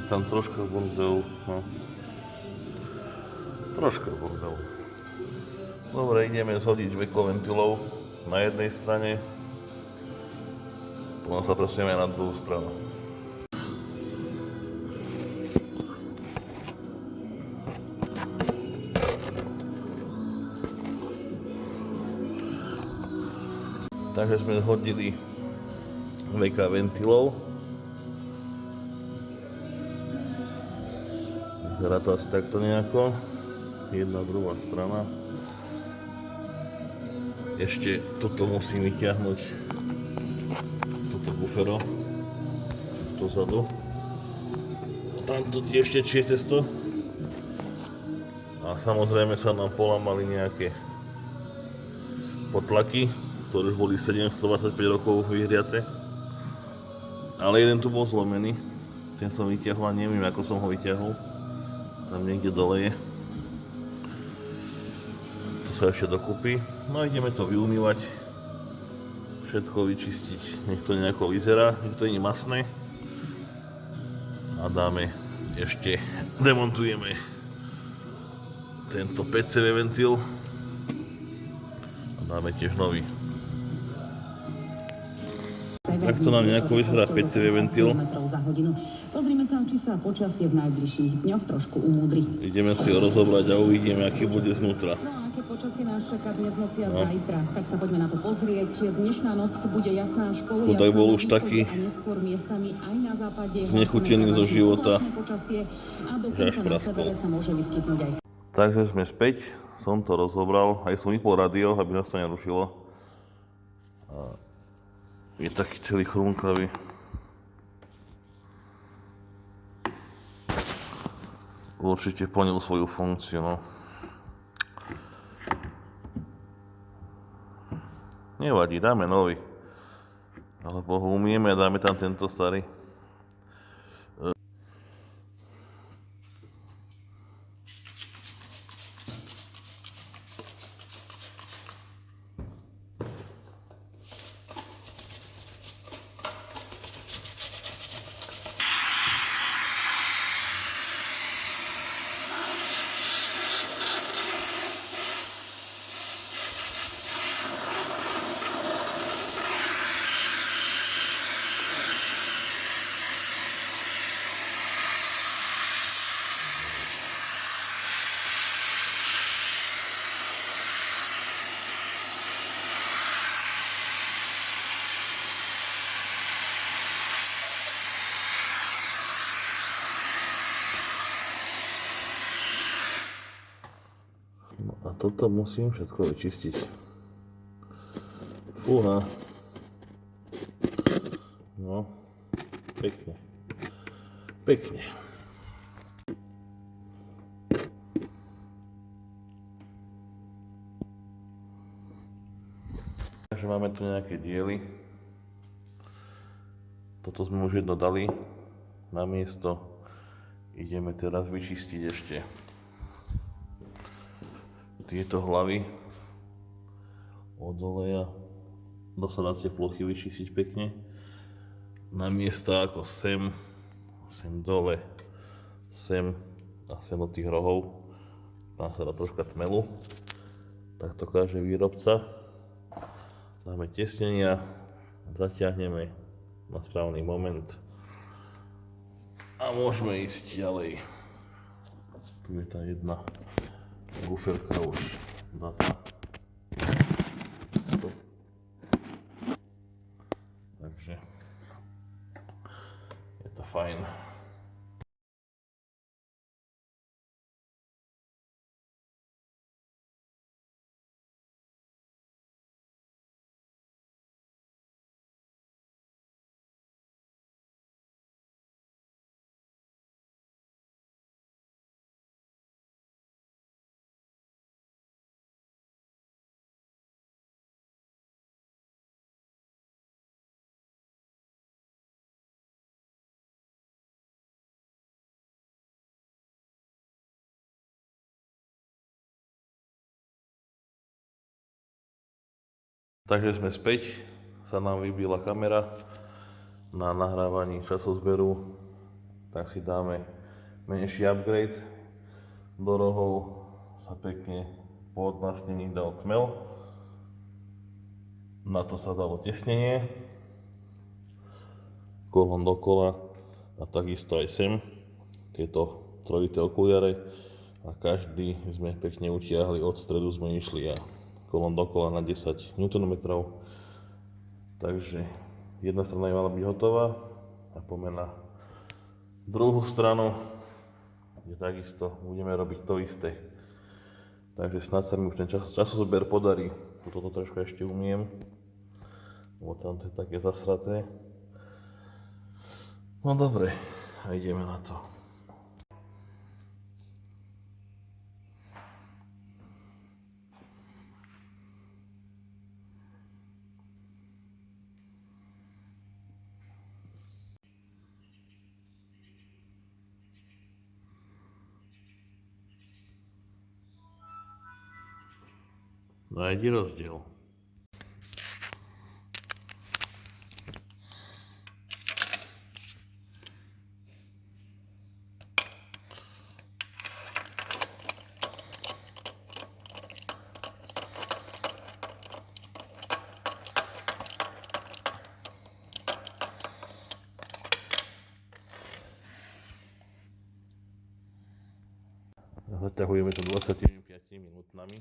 tam troška bordel, no. Troška bordel. Dobre, ideme zhodiť veko ventilov na jednej strane, potom sa presunieme na druhú stranu. Takže sme zhodili veka ventilov. Vyzerá to asi takto nejako. Jedna, druhá strana. Ešte toto musím vyťahnuť. Toto bufero. Dozadu. A tamto tiež tečie cesto. A samozrejme sa nám polamali nejaké potlaky, ktoré už boli 725 rokov vyhriate. Ale jeden tu bol zlomený. Ten som vyťahol a neviem, ako som ho vyťahol. Tam niekde dole je. To sa ešte dokupí. No a ideme to vyumývať. Všetko vyčistiť. Nech to nejako vyzerá, nech to nie je masné. A dáme ešte, demontujeme tento PCV ventil. A dáme tiež nový. Takto nám nejako vyzerá PCV ventil. Pozrime sa, či sa počasie v najbližších dňoch trošku umúdri. Ideme si ho rozobrať a uvidíme, aký bude znútra. No a aké počasie nás čaká dnes noci a zajtra, tak sa poďme na to pozrieť. Dnešná noc bude jasná až polu. Chudák bol už taký znechutený zo života, že až praskol. Takže sme späť, som to rozobral, aj som vypol rádio, aby nás to nerušilo. Je taký celý chrumkavý. Určite plnil svoju funkciu, no. Nevadí, dáme nový. Alebo ho umieme a dáme tam tento starý. No a toto musím všetko vyčistiť. Fúha. No, pekne. Pekne. Takže máme tu nejaké diely. Toto sme už jedno dali na miesto. Ideme teraz vyčistiť ešte tieto hlavy od oleja, dosadacie plochy vyčistiť pekne na miesta ako sem dole, sem a sem od tých rohov. Tam sa dá troška tmelu, tak to káže výrobca. Dáme tesnenia, zatiahneme na správny moment a môžeme ísť ďalej. Tu je tá jedna guferka už datá. Takže je to fajn. Takže sme späť, sa nám vybila kamera na nahrávaní časozberu tak si dáme menší upgrade. Do rohov sa pekne po odmasnení dal tmel. Na to sa dalo tesnenie. Kolom dokola a takisto aj sem. Tieto trojité okuliare a každý sme pekne utiahli, od stredu sme išli a kolom dokola na 10 Nm. Takže jedna strana je mala byť hotová a poďme na druhú stranu, kde takisto budeme robiť to isté. Takže snad sa mi už ten časozober podarí. Toto trošku ešte umiem, lebo tam to je také zasraté. No dobre, a ideme na to. Nájdi rozdiel. Zaťahujeme to 25 minútami.